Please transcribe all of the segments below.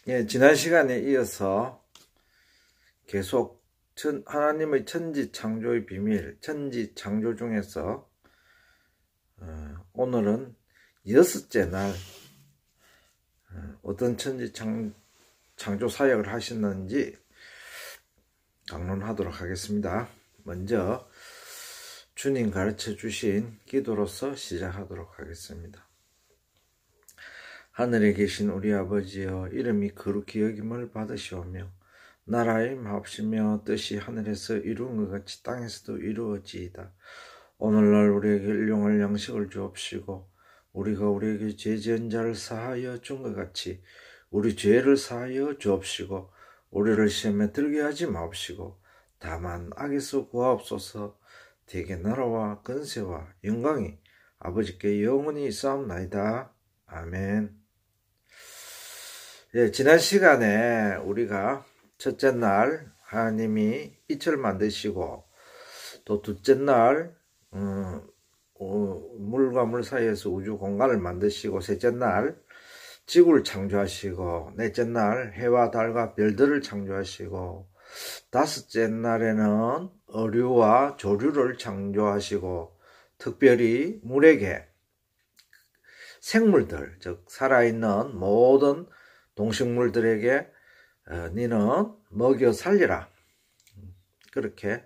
예, 지난 시간에 이어서 계속 하나님의 천지 창조의 비밀, 천지 창조 중에서 오늘은 여섯째 날 어떤 천지 창조 사역을 하셨는지 강론하도록 하겠습니다. 먼저 주님 가르쳐 주신 기도로서 시작하도록 하겠습니다. 하늘에 계신 우리 아버지여, 이름이 거룩히 여김을 받으시오며 나라의 마옵시며 뜻이 하늘에서 이루은 것 같이 땅에서도 이루어지이다. 오늘날 우리에게 일용할 양식을 주옵시고 우리가 우리에게 죄 지은 자를 사하여 준 것 같이 우리 죄를 사하여 주옵시고 우리를 시험에 들게 하지 마옵시고 다만 악에서 구하옵소서. 대개 나라와 권세와 영광이 아버지께 영원히 있사옵나이다. 아멘. 예, 지난 시간에 우리가 첫째 날 하나님이 이틀 만드시고 또 둘째 날 물과 물 사이에서 우주 공간을 만드시고 셋째 날 지구를 창조하시고 넷째 날 해와 달과 별들을 창조하시고 다섯째 날에는 어류와 조류를 창조하시고 특별히 물에게 생물들, 즉 살아있는 모든 동식물들에게 니는 먹여 살리라, 그렇게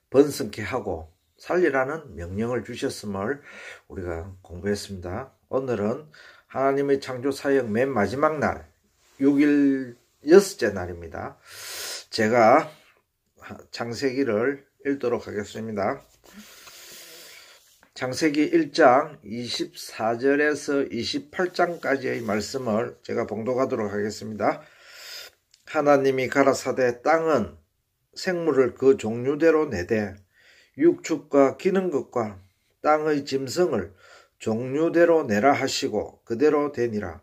번성케 하고 살리라는 명령을 주셨음을 우리가 공부했습니다. 오늘은 하나님의 창조 사역 맨 마지막 날 6일 여섯째 날입니다. 제가 창세기를 읽도록 하겠습니다. 창세기 1장 24절에서 28장까지의 말씀을 제가 봉독하도록 하겠습니다. 하나님이 가라사대 땅은 생물을 그 종류대로 내되 육축과 기는 것과 땅의 짐승을 종류대로 내라 하시고 그대로 되니라.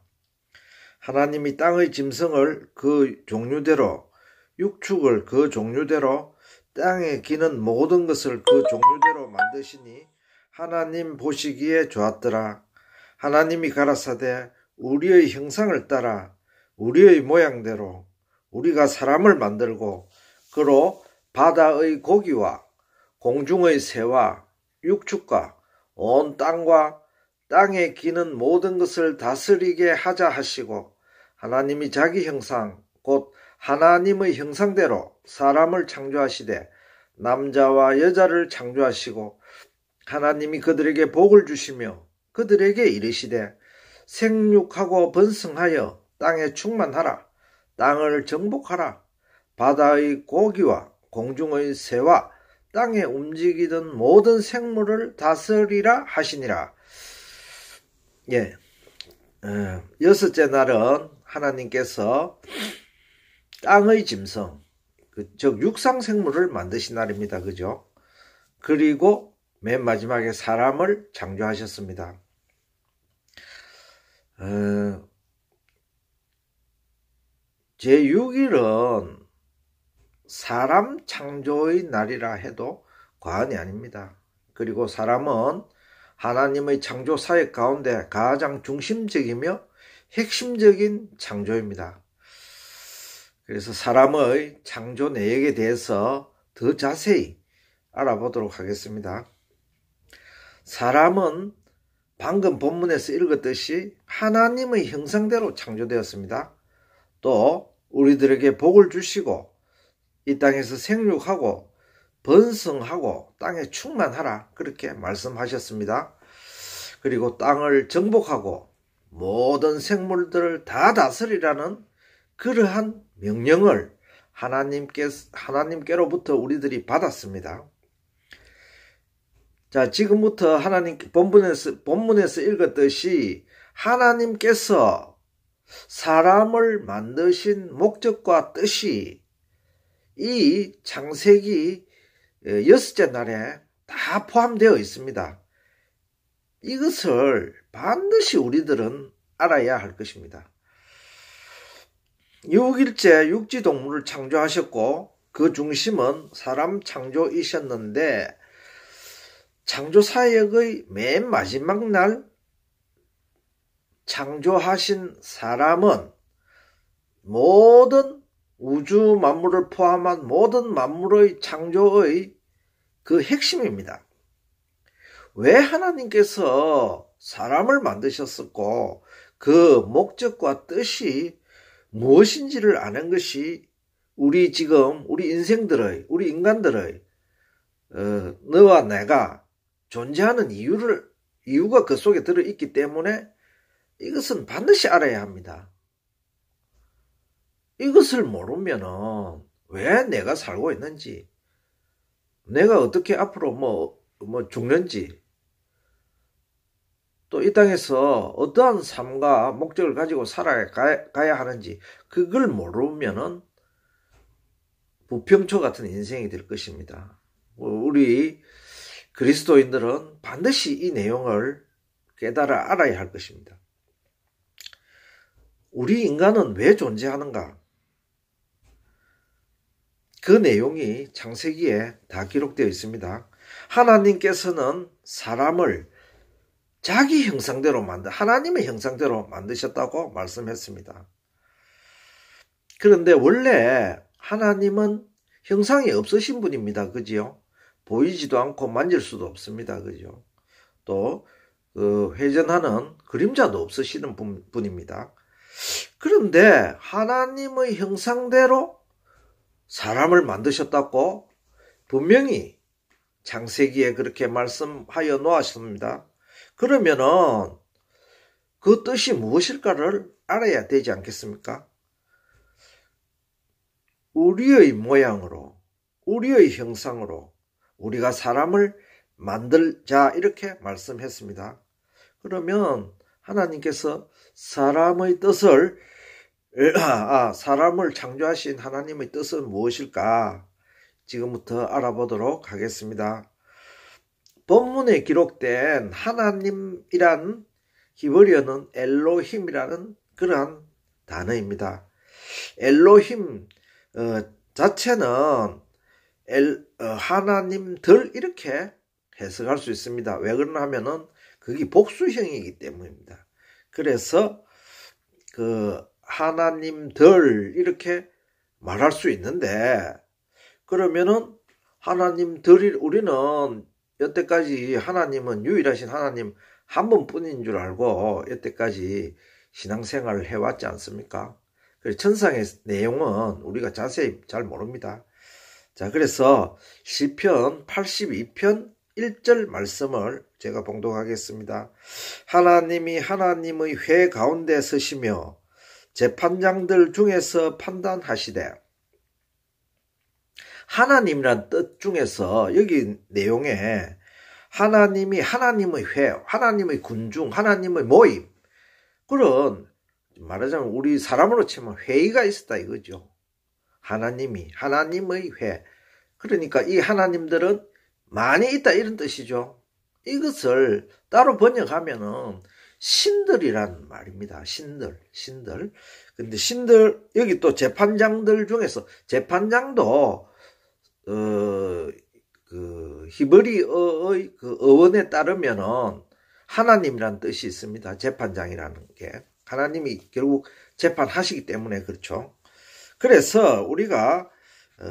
하나님이 땅의 짐승을 그 종류대로, 육축을 그 종류대로, 땅에 기는 모든 것을 그 종류대로 만드시니 하나님 보시기에 좋았더라. 하나님이 가라사대 우리의 형상을 따라 우리의 모양대로 우리가 사람을 만들고 그로 바다의 고기와 공중의 새와 육축과 온 땅과 땅에 기는 모든 것을 다스리게 하자 하시고 하나님이 자기 형상 곧 하나님의 형상대로 사람을 창조하시되 남자와 여자를 창조하시고 하나님이 그들에게 복을 주시며 그들에게 이르시되 생육하고 번성하여 땅에 충만하라. 땅을 정복하라. 바다의 고기와 공중의 새와 땅에 움직이던 모든 생물을 다스리라 하시니라. 예, 여섯째 날은 하나님께서 땅의 짐승, 즉 육상 생물을 만드신 날입니다. 그죠? 그리고 맨 마지막에 사람을 창조하셨습니다. 제6일은 사람 창조의 날이라 해도 과언이 아닙니다. 그리고 사람은 하나님의 창조 사역 가운데 가장 중심적이며 핵심적인 창조입니다. 그래서 사람의 창조 내역에 대해서 더 자세히 알아보도록 하겠습니다. 사람은 방금 본문에서 읽었듯이 하나님의 형상대로 창조되었습니다. 또 우리들에게 복을 주시고 이 땅에서 생육하고 번성하고 땅에 충만하라, 그렇게 말씀하셨습니다. 그리고 땅을 정복하고 모든 생물들을 다 다스리라는 그러한 명령을 하나님께로부터 우리들이 받았습니다. 자, 지금부터 본문에서 읽었듯이 하나님께서 사람을 만드신 목적과 뜻이 이 창세기 여섯째 날에 다 포함되어 있습니다. 이것을 반드시 우리들은 알아야 할 것입니다. 6일째 육지동물을 창조하셨고 그 중심은 사람 창조이셨는데 창조사역의 맨 마지막 날 창조하신 사람은 모든 우주 만물을 포함한 모든 만물의 창조의 그 핵심입니다. 왜 하나님께서 사람을 만드셨었고 그 목적과 뜻이 무엇인지를 아는 것이 우리 인생들의, 우리 인간들의 너와 내가 존재하는 이유가 그 속에 들어있기 때문에 이것은 반드시 알아야 합니다. 이것을 모르면은 왜 내가 살고 있는지, 내가 어떻게 앞으로 뭐 죽는지, 또 이 땅에서 어떠한 삶과 목적을 가지고 살아가야 하는지, 그걸 모르면은 부평초 같은 인생이 될 것입니다. 우리 그리스도인들은 반드시 이 내용을 깨달아 알아야 할 것입니다. 우리 인간은 왜 존재하는가? 그 내용이 창세기에 다 기록되어 있습니다. 하나님께서는 사람을 자기 형상대로 하나님의 형상대로 만드셨다고 말씀했습니다. 그런데 원래 하나님은 형상이 없으신 분입니다. 그지요? 보이지도 않고 만질 수도 없습니다. 그죠? 또 회전하는 그림자도 없으시는 분입니다. 그런데 하나님의 형상대로 사람을 만드셨다고 분명히 창세기에 그렇게 말씀하여 놓았습니다. 그러면은 그 뜻이 무엇일까를 알아야 되지 않겠습니까? 우리의 모양으로, 우리의 형상으로 우리가 사람을 만들자 이렇게 말씀했습니다. 그러면 하나님께서 사람을 창조하신 하나님의 뜻은 무엇일까? 지금부터 알아보도록 하겠습니다. 본문에 기록된 하나님이란 히브리어는 엘로힘이라는 그러한 단어입니다. 엘로힘 자체는 하나님들 이렇게 해석할 수 있습니다. 왜 그러냐 하면은 그게 복수형이기 때문입니다. 그래서 그 하나님들 이렇게 말할 수 있는데, 그러면은 우리는 여태까지 하나님은 유일하신 하나님 한 분뿐인 줄 알고 여태까지 신앙생활을 해왔지 않습니까? 천상의 내용은 우리가 자세히 잘 모릅니다. 자, 그래서 시편 82편 1절 말씀을 제가 봉독하겠습니다. 하나님이 하나님의 회 가운데 서시며 재판장들 중에서 판단하시되. 하나님이란 뜻 중에서 여기 내용에 하나님이 하나님의 회, 하나님의 군중, 하나님의 모임, 그런 말하자면 우리 사람으로 치면 회의가 있었다 이거죠. 하나님의 회. 그러니까 이 하나님들은 많이 있다 이런 뜻이죠. 이것을 따로 번역하면은 신들이란 말입니다. 신들. 근데 신들, 여기 또 재판장들 중에서, 재판장도 그 히브리어의 그 어원에 따르면은 하나님이란 뜻이 있습니다. 재판장이라는 게 하나님이 결국 재판하시기 때문에 그렇죠. 그래서 우리가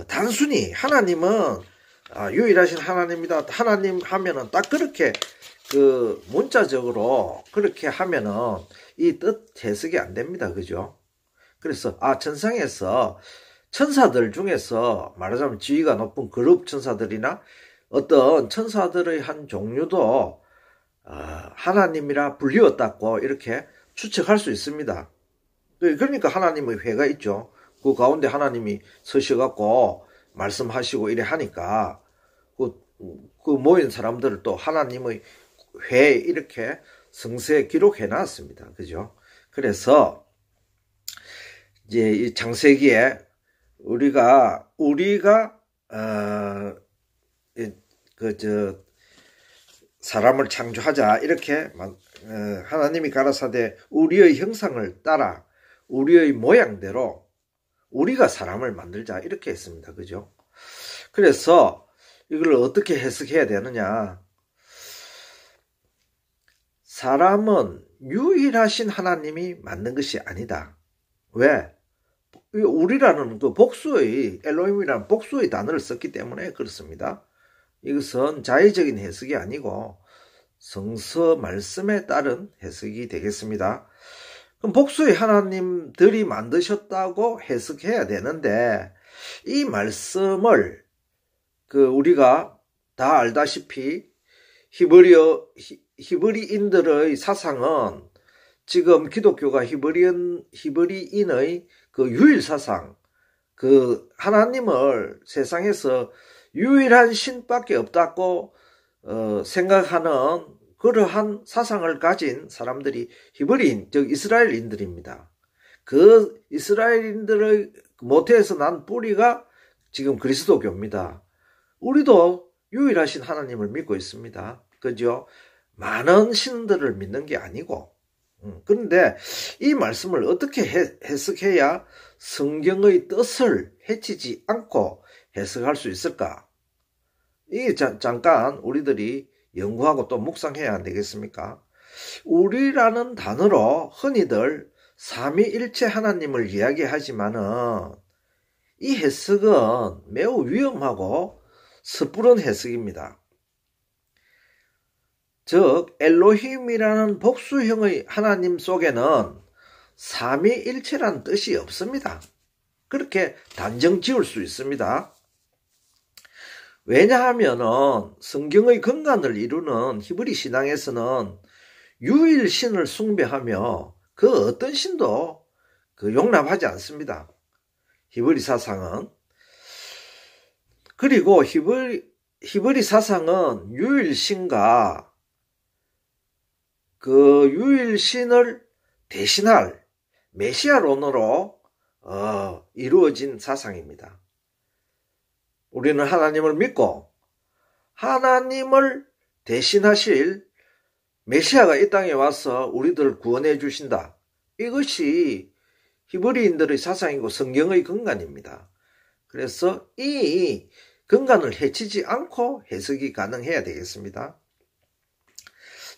단순히 하나님은 유일하신 하나님이다, 하나님 하면은 딱 그렇게 그 문자적으로 그렇게 하면은 이 뜻 해석이 안 됩니다. 그죠? 그래서 천상에서 천사들 중에서 말하자면 지위가 높은 그룹 천사들이나 어떤 천사들의 한 종류도 하나님이라 불리웠다고 이렇게 추측할 수 있습니다. 그러니까 하나님의 회가 있죠. 그 가운데 하나님이 서셔갖고 말씀하시고 이래 하니까 그 모인 사람들을 또 하나님의 회 이렇게 성서에 기록해 놨습니다. 그죠? 그래서 이제 이 창세기에 우리가 사람을 창조하자 이렇게 하나님이 가라사대 우리의 형상을 따라 우리의 모양대로 우리가 사람을 만들자 이렇게 했습니다. 그죠? 그래서 이걸 어떻게 해석해야 되느냐? 사람은 유일하신 하나님이 만든 것이 아니다. 왜? 우리라는 그 복수의 엘로힘이라는 복수의 단어를 썼기 때문에 그렇습니다. 이것은 자의적인 해석이 아니고 성서 말씀에 따른 해석이 되겠습니다. 그럼 복수의 하나님들이 만드셨다고 해석해야 되는데, 이 말씀을 우리가 다 알다시피 히브리인들의 사상은 지금 기독교가 히브리인의 그 유일 사상, 하나님을 세상에서 유일한 신밖에 없다고 생각하는 그러한 사상을 가진 사람들이 히브리인, 즉 이스라엘인들입니다. 그 이스라엘인들의 모태에서 난 뿌리가 지금 그리스도교입니다. 우리도 유일하신 하나님을 믿고 있습니다. 그죠? 많은 신들을 믿는 게 아니고. 그런데 이 말씀을 어떻게 해석해야 성경의 뜻을 해치지 않고 해석할 수 있을까? 이게 잠깐 우리들이 연구하고 또 묵상해야 안 되겠습니까? 우리라는 단어로 흔히들 삼위일체 하나님을 이야기하지만은 이 해석은 매우 위험하고 섣부른 해석입니다. 즉 엘로힘이라는 복수형의 하나님 속에는 삼위일체란 뜻이 없습니다. 그렇게 단정 지을 수 있습니다. 왜냐하면 성경의 근간을 이루는 히브리 신앙에서는 유일신을 숭배하며 그 어떤 신도 용납하지 않습니다. 히브리 사상은. 그리고 히브리 사상은 유일신과 그 유일신을 대신할 메시아론으로 이루어진 사상입니다. 우리는 하나님을 믿고 하나님을 대신하실 메시아가 이 땅에 와서 우리들을 구원해 주신다. 이것이 히브리인들의 사상이고 성경의 근간입니다. 그래서 이 근간을 해치지 않고 해석이 가능해야 되겠습니다.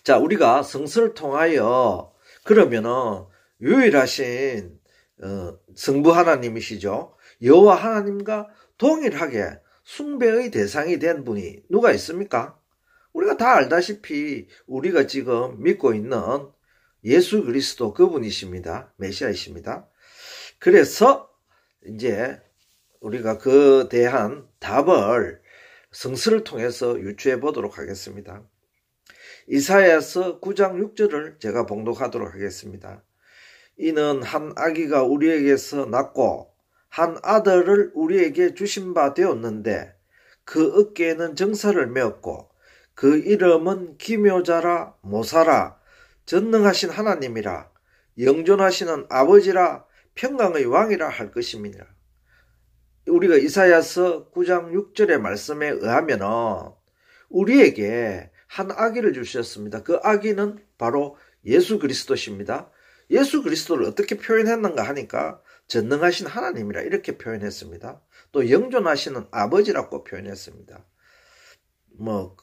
자, 우리가 성서를 통하여 그러면은 유일하신 성부 하나님이시죠. 여호와 하나님과 동일하게 숭배의 대상이 된 분이 누가 있습니까? 우리가 다 알다시피 우리가 지금 믿고 있는 예수 그리스도 그분이십니다. 메시아이십니다. 그래서 이제 우리가 그 대한 답을 성서를 통해서 유추해 보도록 하겠습니다. 이사야서 9장 6절을 제가 봉독하도록 하겠습니다. 이는 한 아기가 우리에게서 낳고 한 아들을 우리에게 주신 바 되었는데 그 어깨에는 정사를 메었고 그 이름은 기묘자라 모사라 전능하신 하나님이라 영존하시는 아버지라 평강의 왕이라 할 것입니다. 우리가 이사야서 9장 6절의 말씀에 의하면 우리에게 한 아기를 주셨습니다. 그 아기는 바로 예수 그리스도십니다. 예수 그리스도를 어떻게 표현했는가 하니까 전능하신 하나님이라 이렇게 표현했습니다. 또 영존하시는 아버지라고 표현했습니다.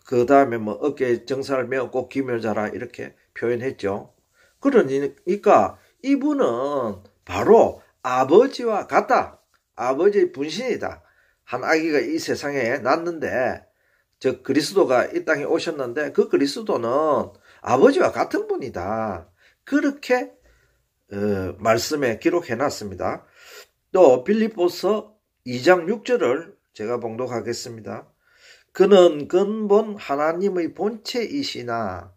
그 다음에 어깨에 정사를 메었고 기묘자라 이렇게 표현했죠. 그러니까 이분은 바로 아버지와 같다. 아버지의 분신이다. 한 아기가 이 세상에 났는데, 즉 그리스도가 이 땅에 오셨는데 그 그리스도는 아버지와 같은 분이다. 그렇게 말씀에 기록해놨습니다. 또 빌립보서 2장 6절을 제가 봉독하겠습니다. 그는 근본 하나님의 본체이시나,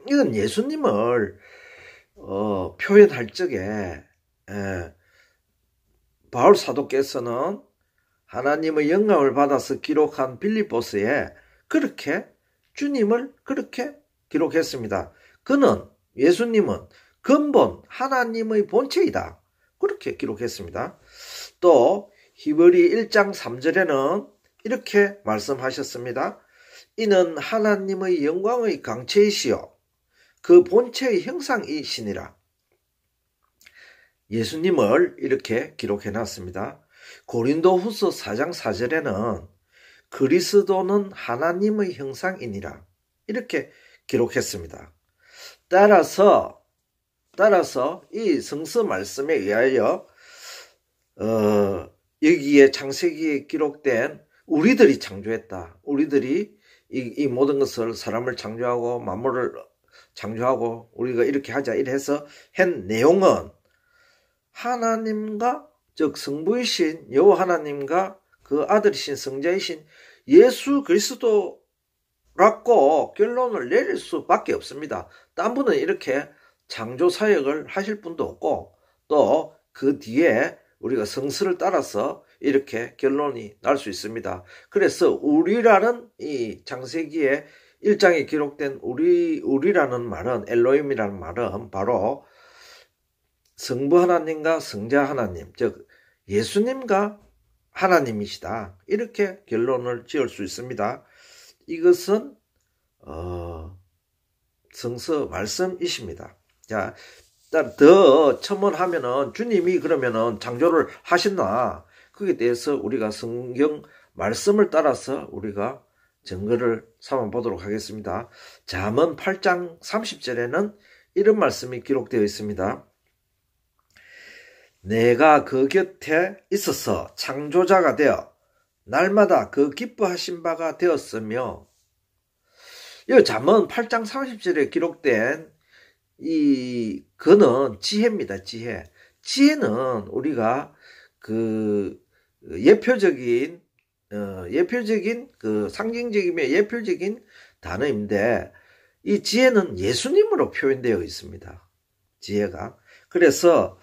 이건 예수님을 표현할 적에 바울 사도께서는 하나님의 영감을 받아서 기록한 빌립보서에 그렇게 주님을 그렇게 기록했습니다. 그는, 예수님은 근본 하나님의 본체이다. 그렇게 기록했습니다. 또 히브리 1장 3절에는 이렇게 말씀하셨습니다. 이는 하나님의 영광의 강체이시요 그 본체의 형상이시니라. 예수님을 이렇게 기록해놨습니다. 고린도후서 4장 4절에는 그리스도는 하나님의 형상이니라 이렇게 기록했습니다. 따라서 이 성서 말씀에 의하여 여기에 창세기에 기록된 우리들이 창조했다. 우리들이 이 모든 것을 사람을 창조하고 만물을 창조하고 우리가 이렇게 하자 이래서 한 내용은 하나님과 즉 성부이신 여호와 하나님과 그 아들이신 성자이신 예수 그리스도라고 결론을 내릴 수밖에 없습니다. 딴 분은 이렇게 창조 사역을 하실 분도 없고 또 그 뒤에 우리가 성서를 따라서 이렇게 결론이 날 수 있습니다. 그래서 우리라는 이 창세기에 1장에 기록된 우리라는 말은 엘로힘이라는 말은 바로 성부 하나님과 성자 하나님 즉 예수님과 하나님이시다. 이렇게 결론을 지을 수 있습니다. 이것은 성서 말씀이십니다. 자, 더 첨언하면은 주님이 그러면은 창조를 하셨나? 그에 대해서 우리가 성경 말씀을 따라서 우리가 증거를 삼아 보도록 하겠습니다. 잠언 8장 30절에는 이런 말씀이 기록되어 있습니다. 내가 그 곁에 있어서 창조자가 되어 날마다 그 기뻐하신 바가 되었으며 이 잠언 8장 30절에 기록된 그는 지혜입니다. 지혜는 우리가 그 예표적인 그 상징적이며 예표적인 단어인데 이 지혜는 예수님으로 표현되어 있습니다. 지혜가. 그래서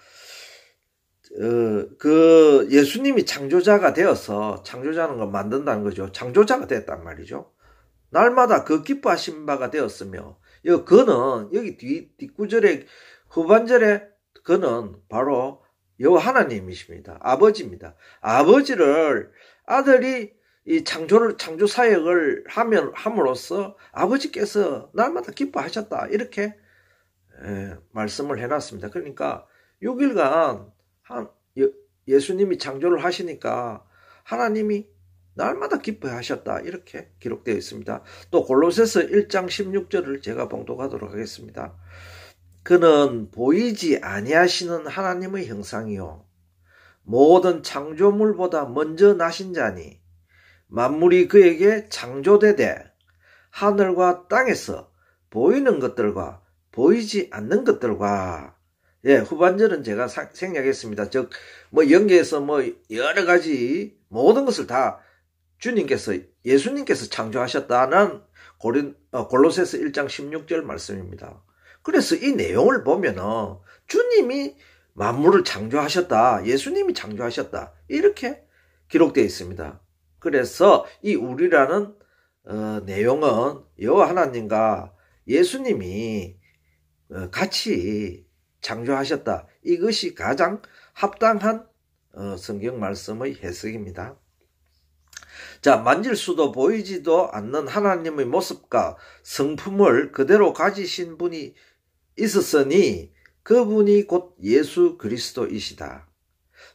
그 예수님이 창조자가 되어서 창조자는 걸 만든다는 거죠. 창조자가 됐단 말이죠. 날마다 그 기뻐하신 바가 되었으며 그는 여기 뒷구절에 후반절에 그는 바로 여호와 하나님이십니다. 아버지입니다. 아버지를 아들이 이 창조 사역을 함으로써 아버지께서 날마다 기뻐하셨다. 이렇게 말씀을 해놨습니다. 그러니까 6일간 예수님이 창조를 하시니까 하나님이 날마다 기뻐하셨다. 이렇게 기록되어 있습니다. 또 골로새서 1장 16절을 제가 봉독하도록 하겠습니다. 그는 보이지 아니하시는 하나님의 형상이요 모든 창조물보다 먼저 나신 자니 만물이 그에게 창조되되 하늘과 땅에서 보이는 것들과 보이지 않는 것들과 후반절은 제가 생략했습니다. 즉 영계에서 여러 가지 모든 것을 다 예수님께서 창조하셨다는 골로새서 1장 16절 말씀입니다. 그래서 이 내용을 보면은 주님이 만물을 창조하셨다. 예수님이 창조하셨다. 이렇게 기록되어 있습니다. 그래서 이 우리라는 내용은 여호와 하나님과 예수님이 같이 창조하셨다. 이것이 가장 합당한 성경 말씀의 해석입니다. 자, 만질 수도 보이지도 않는 하나님의 모습과 성품을 그대로 가지신 분이 있었으니 그분이 곧 예수 그리스도이시다.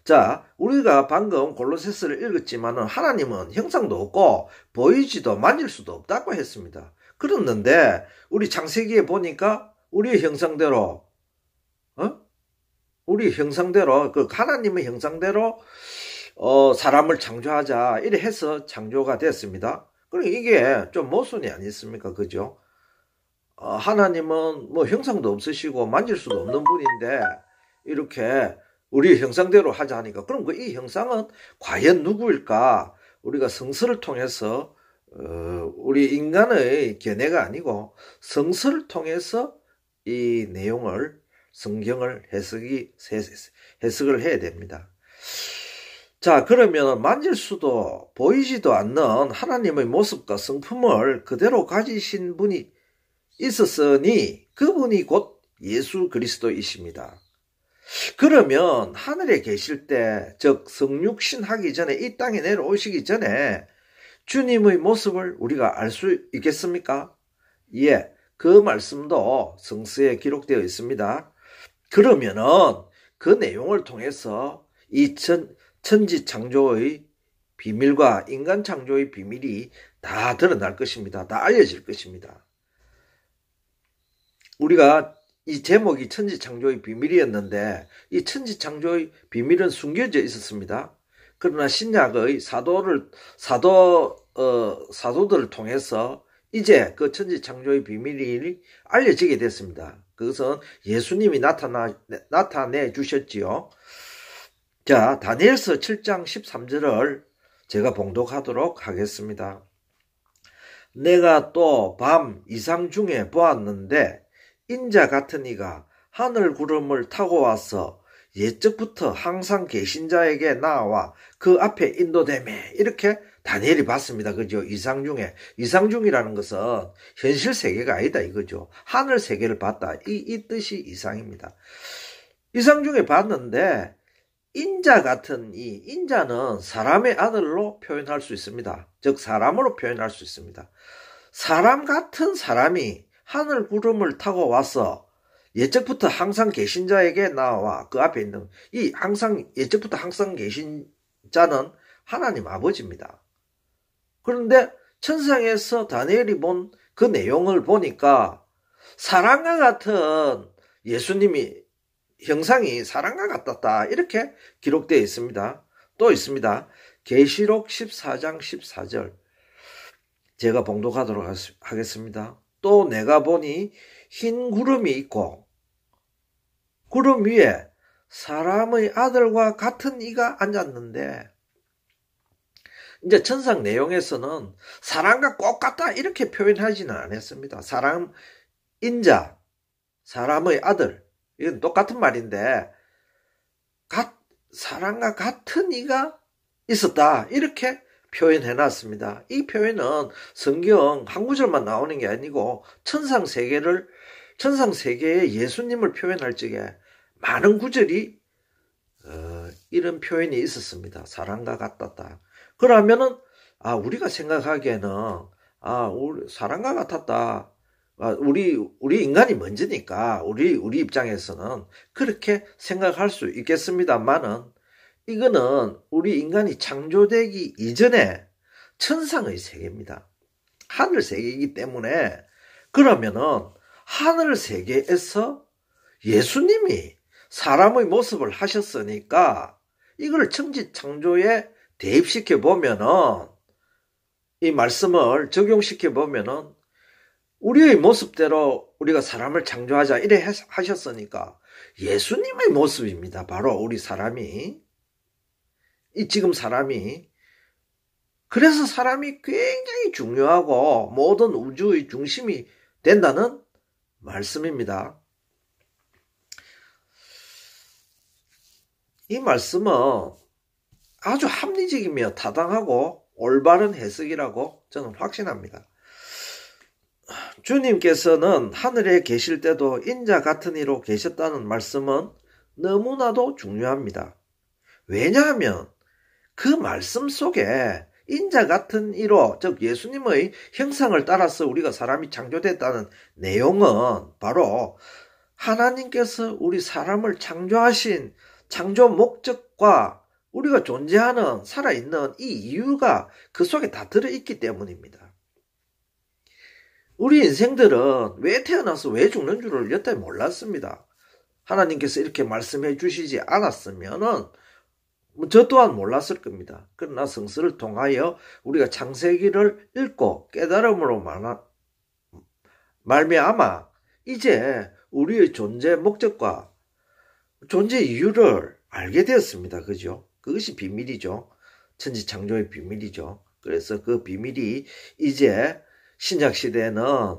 자, 우리가 방금 골로새서를 읽었지만은 하나님은 형상도 없고 보이지도 만질 수도 없다고 했습니다. 그랬는데 우리 창세기에 보니까 우리의 형상대로 그 하나님의 형상대로 사람을 창조하자 이래 해서 창조가 됐습니다. 그러니까 이게 좀 모순이 아니습니까? 그죠? 하나님은 형상도 없으시고 만질 수도 없는 분인데 이렇게 우리 형상대로 하자 하니까 그럼 이 형상은 과연 누구일까? 우리가 성서를 통해서 우리 인간의 견해가 아니고 성서를 통해서 이 내용을 성경을 해석을 해야 됩니다. 자, 그러면 만질 수도 보이지도 않는 하나님의 모습과 성품을 그대로 가지신 분이 있었으니 그분이 곧 예수 그리스도이십니다. 그러면 하늘에 계실 때, 즉 성육신 하기 전에 이 땅에 내려오시기 전에 주님의 모습을 우리가 알 수 있겠습니까? 예, 그 말씀도 성서에 기록되어 있습니다. 그러면은 그 내용을 통해서 이 천지 창조의 비밀과 인간 창조의 비밀이 다 드러날 것입니다. 다 알려질 것입니다. 우리가 이 제목이 천지창조의 비밀이었는데 이 천지창조의 비밀은 숨겨져 있었습니다. 그러나 신약의 사도들을 통해서 이제 그 천지창조의 비밀이 알려지게 됐습니다. 그것은 예수님이 나타내 주셨지요. 자, 다니엘서 7장 13절을 제가 봉독하도록 하겠습니다. 내가 또 밤 이상 중에 보았는데 인자 같은 이가 하늘 구름을 타고 와서 옛적부터 항상 계신 자에게 나와 그 앞에 인도되매, 이렇게 다니엘이 봤습니다. 그죠? 이상 중이라는 것은 현실 세계가 아니다 이거죠. 하늘 세계를 봤다. 이 뜻이 이상입니다. 이상 중에 봤는데 인자 같은 인자는 사람의 아들로 표현할 수 있습니다. 즉 사람으로 표현할 수 있습니다. 사람 같은 사람이 하늘 구름을 타고 와서 옛적부터 항상 계신 자에게 나와 그 앞에 있는 옛적부터 항상 계신 자는 하나님 아버지입니다. 그런데 천상에서 다니엘이 본 그 내용을 보니까 사람과 같은 예수님이 형상이 사람과 같았다, 이렇게 기록되어 있습니다. 또 있습니다. 계시록 14장 14절 제가 봉독하도록 하겠습니다. 또 내가 보니 흰 구름이 있고 구름 위에 사람의 아들과 같은 이가 앉았는데, 이제 천상 내용에서는 사람과 꼭 같다 이렇게 표현하지는 않았습니다. 인자, 사람의 아들, 이건 똑같은 말인데 사람과 같은 이가 있었다 이렇게 표현해놨습니다. 이 표현은 성경 한 구절만 나오는 게 아니고 천상 세계의 예수님을 표현할 적에 많은 구절이 이런 표현이 있었습니다. 사람과 같았다. 그러면은 우리가 생각하기에는 우리 사람과 같았다. 우리 인간이 먼저니까 우리 입장에서는 그렇게 생각할 수 있겠습니다만은, 이거는 우리 인간이 창조되기 이전에 천상의 세계입니다. 하늘 세계이기 때문에, 그러면은 하늘 세계에서 예수님이 사람의 모습을 하셨으니까 이걸 천지창조에 대입시켜 보면은, 이 말씀을 적용시켜 보면은 우리의 모습대로 우리가 사람을 창조하자 이래 하셨으니까 예수님의 모습입니다. 바로 우리 사람이, 지금 사람이. 그래서 사람이 굉장히 중요하고 모든 우주의 중심이 된다는 말씀입니다. 이 말씀은 아주 합리적이며 타당하고 올바른 해석이라고 저는 확신합니다. 주님께서는 하늘에 계실 때도 인자 같은 이로 계셨다는 말씀은 너무나도 중요합니다. 왜냐하면 그 말씀 속에 인자 같은 이로, 즉 예수님의 형상을 따라서 우리가 사람이 창조됐다는 내용은 바로 하나님께서 우리 사람을 창조하신 창조 목적과 우리가 존재하는 살아있는 이 이유가 그 속에 다 들어있기 때문입니다. 우리 인생들은 왜 태어나서 왜 죽는 줄을 여태 몰랐습니다. 하나님께서 이렇게 말씀해 주시지 않았으면은 저 또한 몰랐을 겁니다. 그러나 성서를 통하여 우리가 창세기를 읽고 깨달음으로 말미암아 이제 우리의 존재 목적과 존재 이유를 알게 되었습니다. 그죠? 그것이 비밀이죠. 천지창조의 비밀이죠. 그래서 그 비밀이 이제 신약시대에는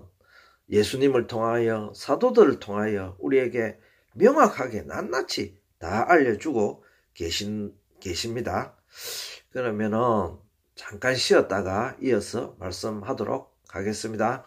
예수님을 통하여 사도들을 통하여 우리에게 명확하게 낱낱이 다 알려주고 계십니다. 그러면은 잠깐 쉬었다가 이어서 말씀하도록 하겠습니다.